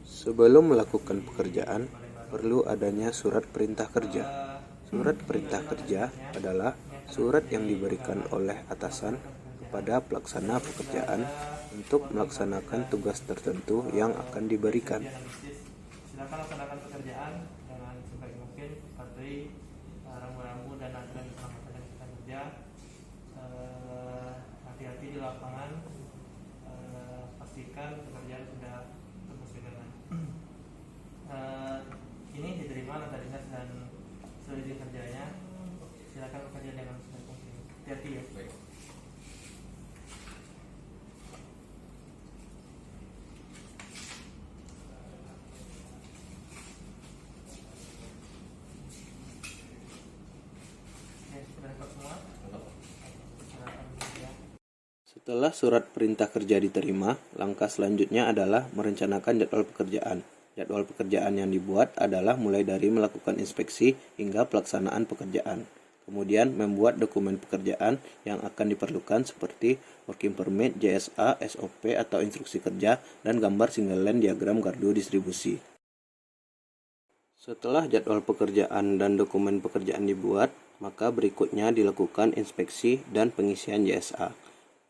Sebelum melakukan pekerjaan, perlu adanya surat perintah kerja. Surat perintah kerja adalah surat yang diberikan oleh atasan kepada pelaksana pekerjaan untuk melaksanakan tugas tertentu yang akan diberikan. Silakan laksanakan pekerjaan dengan sebaik mungkin, patuhi rambu-rambu dan aturan keselamatan yang kita kerja. Hati-hati di lapangan, pastikan pekerjaan sudah tembus dengan ini diterima nota dinas dan seluruh izin kerjanya. Silakan bekerja dengan sebaik mungkin. Hati-hati ya. Baik. Setelah surat perintah kerja diterima, langkah selanjutnya adalah merencanakan jadwal pekerjaan. Jadwal pekerjaan yang dibuat adalah mulai dari melakukan inspeksi hingga pelaksanaan pekerjaan. Kemudian membuat dokumen pekerjaan yang akan diperlukan seperti working permit, JSA, SOP atau instruksi kerja, dan gambar single line diagram gardu distribusi. Setelah jadwal pekerjaan dan dokumen pekerjaan dibuat, maka berikutnya dilakukan inspeksi dan pengisian JSA.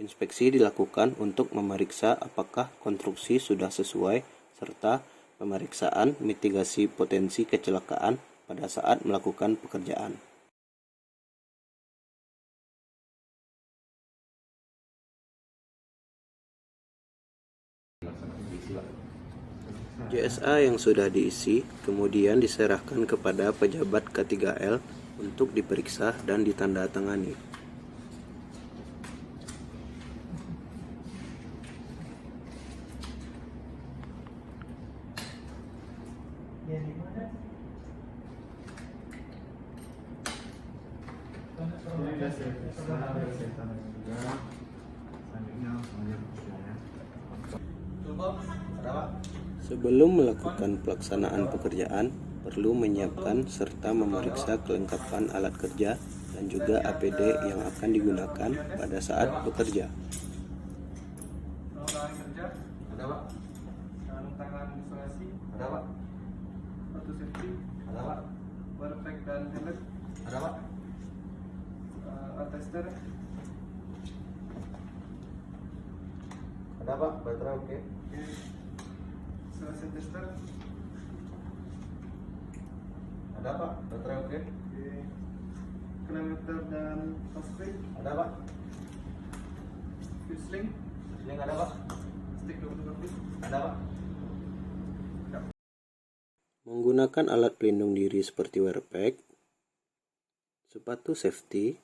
Inspeksi dilakukan untuk memeriksa apakah konstruksi sudah sesuai serta pemeriksaan mitigasi potensi kecelakaan pada saat melakukan pekerjaan. JSA yang sudah diisi kemudian diserahkan kepada pejabat K3L untuk diperiksa dan ditandatangani. Sebelum melakukan pelaksanaan pekerjaan, perlu menyiapkan serta memeriksa kelengkapan alat kerja dan juga APD yang akan digunakan pada saat bekerja. Tangan kerja, ada Pak. Sarung tangan isolasi, ada Pak. Sepatu safety, ada Pak. Wearpack dan helmet, ada Pak. Attester, Ada Pak, baterai oke. selesai tester, Ada Pak, baterai oke. kilometer dan password, Ada Pak. fusing, Yang ada Pak. stick fotokopi, Ada Pak. Menggunakan alat pelindung diri seperti wearpack, sepatu safety,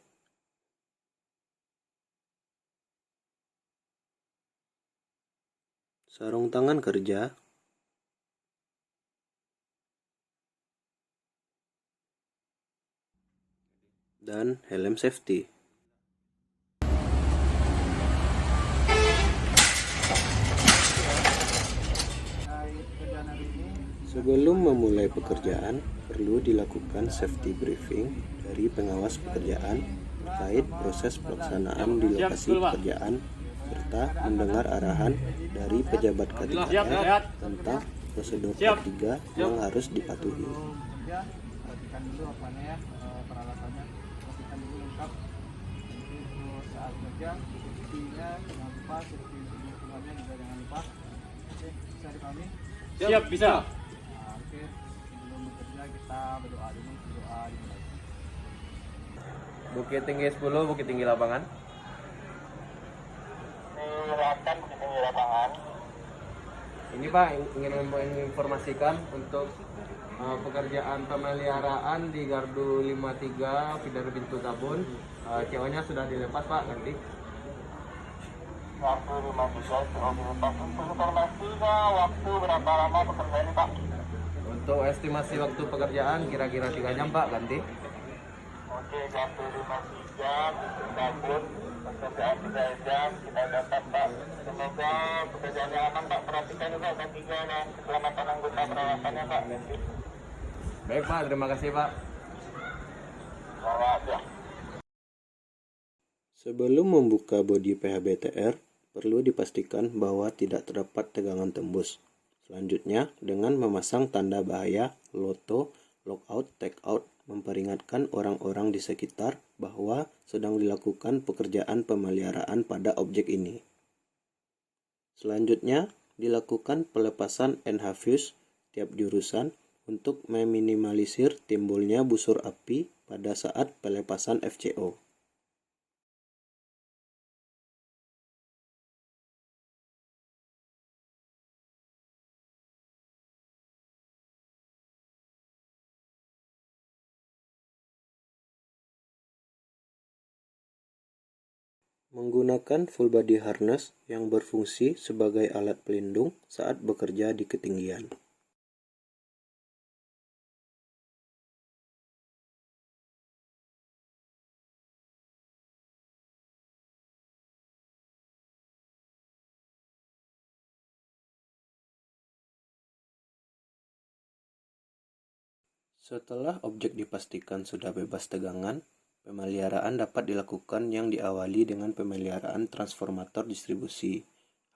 sarung tangan kerja, dan helm safety. Sebelum memulai pekerjaan, perlu dilakukan safety briefing dari pengawas pekerjaan terkait proses pelaksanaan di lokasi pekerjaan serta mendengar arahan dari pejabat K3L tentang prosedur K3 yang harus dipatuhi. ya, perhatikan dulu apanya ya, peralatannya, pastikan dulu lengkap. Nanti untuk saat kerja, safety-nya jangan lupa, safety lingkungannya juga jangan lupa. Oke, bisa dipahami? Siap, bisa. Nah, oke, sebelum bekerja kita berdoa dulu, berdoa dimulai. Bukit Tinggi 10, Bukit Tinggi Lapangan. Silakan Bukit Tinggi Lapangan. Ini Pak ingin menginformasikan untuk pekerjaan pemeliharaan di Gardu 53 Feeder Pintu Tabun. Ceweknya sudah dilepas Pak, nanti. Waktu 53 sudah dilepas. Untuk informasinya, waktu berapa lama pekerjaan ini Pak? Untuk estimasi waktu pekerjaan kira-kira 3 jam Pak, ganti. Oke, waktu 53 Tabun. Pekerjaan 3 jam kita dapat Pak. Semoga pekerjaannya aman Pak. Perhatikan juga K3 dan keselamatan anggota peralatannya Pak. Baik Pak, terima kasih Pak. Selamat ya. Sebelum membuka bodi PHBTR, perlu dipastikan bahwa tidak terdapat tegangan tembus. Selanjutnya, dengan memasang tanda bahaya, LOTO, Lockout, Takeout, memperingatkan orang-orang di sekitar bahwa sedang dilakukan pekerjaan pemeliharaan pada objek ini. Selanjutnya, dilakukan pelepasan NH-fuse tiap jurusan untuk meminimalisir timbulnya busur api pada saat pelepasan FCO. Menggunakan full body harness yang berfungsi sebagai alat pelindung saat bekerja di ketinggian. Setelah objek dipastikan sudah bebas tegangan, pemeliharaan dapat dilakukan yang diawali dengan pemeliharaan transformator distribusi.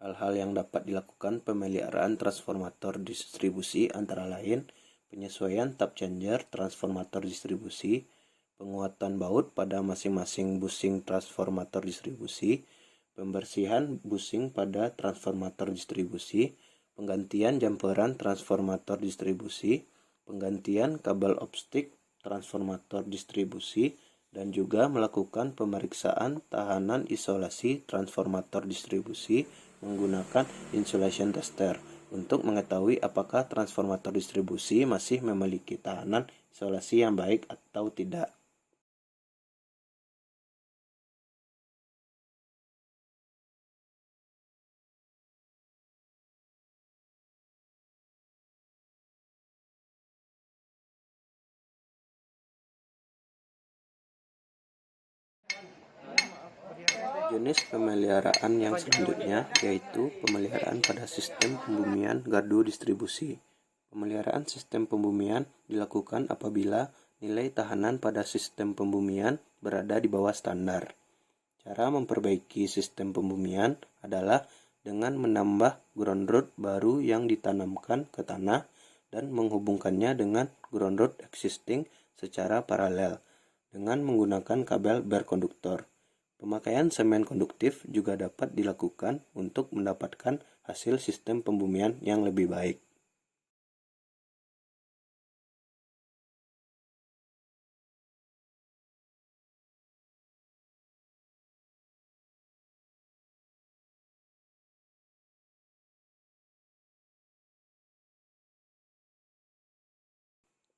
Hal-hal yang dapat dilakukan pemeliharaan transformator distribusi antara lain penyesuaian tap changer transformator distribusi, penguatan baut pada masing-masing busing transformator distribusi, pembersihan busing pada transformator distribusi, penggantian jumperan transformator distribusi, penggantian kabel optik transformator distribusi, dan juga melakukan pemeriksaan tahanan isolasi transformator distribusi menggunakan insulation tester untuk mengetahui apakah transformator distribusi masih memiliki tahanan isolasi yang baik atau tidak. Jenis pemeliharaan yang selanjutnya yaitu pemeliharaan pada sistem pembumian gardu distribusi. Pemeliharaan sistem pembumian dilakukan apabila nilai tahanan pada sistem pembumian berada di bawah standar. Cara memperbaiki sistem pembumian adalah dengan menambah ground rod baru yang ditanamkan ke tanah dan menghubungkannya dengan ground rod existing secara paralel dengan menggunakan kabel berkonduktor. Pemakaian semen konduktif juga dapat dilakukan untuk mendapatkan hasil sistem pembumian yang lebih baik.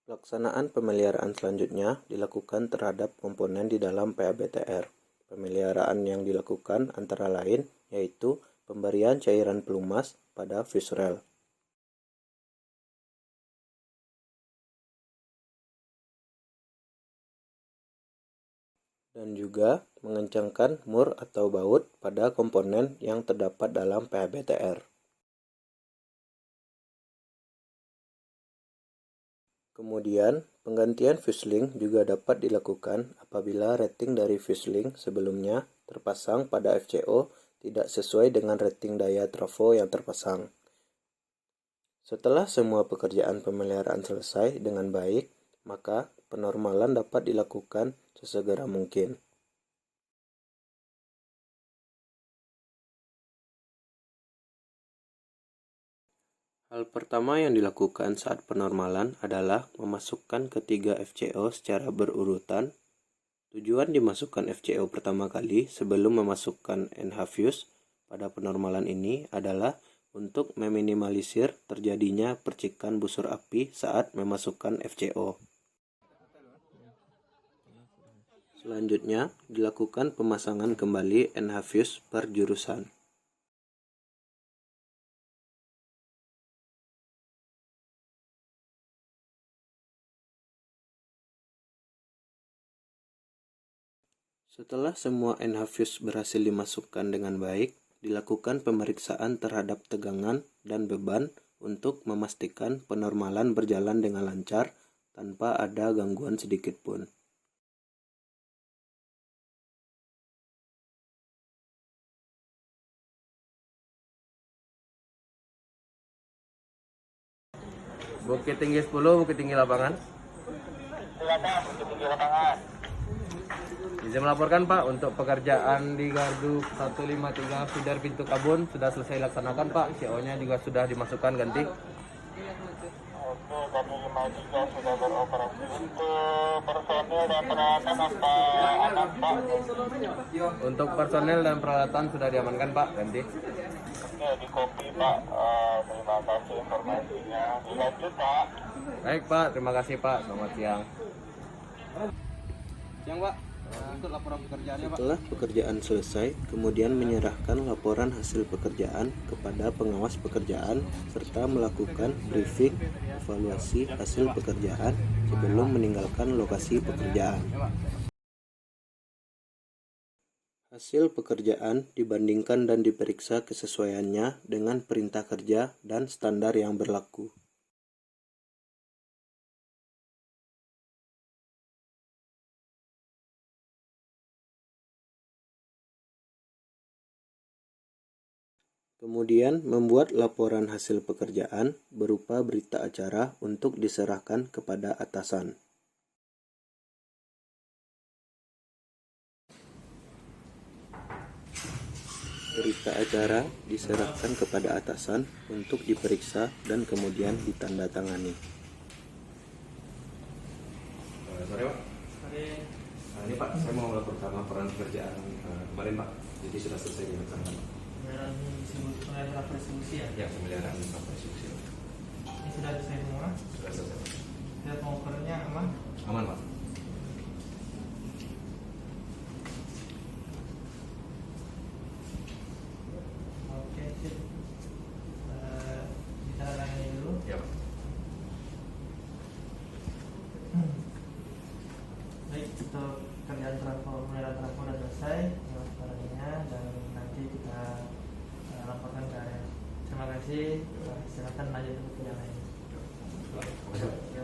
Pelaksanaan pemeliharaan selanjutnya dilakukan terhadap komponen di dalam PABTR. Pemeliharaan yang dilakukan antara lain yaitu pemberian cairan pelumas pada fuse rel. Dan juga mengencangkan mur atau baut pada komponen yang terdapat dalam PABTR. Kemudian, penggantian fuseling juga dapat dilakukan apabila rating dari fuseling sebelumnya terpasang pada FCO tidak sesuai dengan rating daya trafo yang terpasang. Setelah semua pekerjaan pemeliharaan selesai dengan baik, maka penormalan dapat dilakukan sesegera mungkin. Hal pertama yang dilakukan saat penormalan adalah memasukkan ketiga FCO secara berurutan. Tujuan dimasukkan FCO pertama kali sebelum memasukkan NH-fuse pada penormalan ini adalah untuk meminimalisir terjadinya percikan busur api saat memasukkan FCO. Selanjutnya, dilakukan pemasangan kembali NH-fuse per jurusan. Setelah semua NH-fuse berhasil dimasukkan dengan baik, dilakukan pemeriksaan terhadap tegangan dan beban untuk memastikan penormalan berjalan dengan lancar tanpa ada gangguan sedikit pun. Bukit Tinggi 10, Bukit Tinggi Lapangan. Silakan Bukit Tinggi Lapangan. Izin melaporkan Pak, untuk pekerjaan di gardu 153 feeder pintu Kabun sudah selesai dilaksanakan Pak. CO-nya juga sudah dimasukkan ganti. Oke, gardu 53 sudah beroperasi. Untuk personil dan peralatan apa aman Pak? Untuk personel dan peralatan sudah diamankan Pak, ganti. Oke, di kopi Pak. Terima kasih informasinya. Dilanjut Pak. Baik Pak, terima kasih Pak. Selamat siang. Siang Pak. Untuk laporan pekerjaannya Pak. Setelah pekerjaan selesai, kemudian menyerahkan laporan hasil pekerjaan kepada pengawas pekerjaan serta melakukan briefing evaluasi hasil pekerjaan sebelum meninggalkan lokasi pekerjaan. Hasil pekerjaan dibandingkan dan diperiksa kesesuaiannya dengan perintah kerja dan standar yang berlaku. Kemudian membuat laporan hasil pekerjaan berupa berita acara untuk diserahkan kepada atasan. Berita acara diserahkan kepada atasan untuk diperiksa dan kemudian ditandatangani. Sore Pak. Ini Pak, saya mau melaporkan laporan pekerjaan kemarin Pak. Jadi sudah selesai dilaksanakan Pak. Pemeliharaan resolusi ya? Ya, pemeliharaan restitusi. Ini sudah selesai semua? Sudah selesai. Lihat pengukurannya aman? Aman Pak. Oke, sip. Kita tangani dulu. Ya Pak. Baik, untuk kerjaan pemeliharaan trafo sudah selesai, laporannya, dan nanti kita laporkan ke area. Terima kasih. Silakan lanjut ke yang lain. Terima kasih Pak. Ya.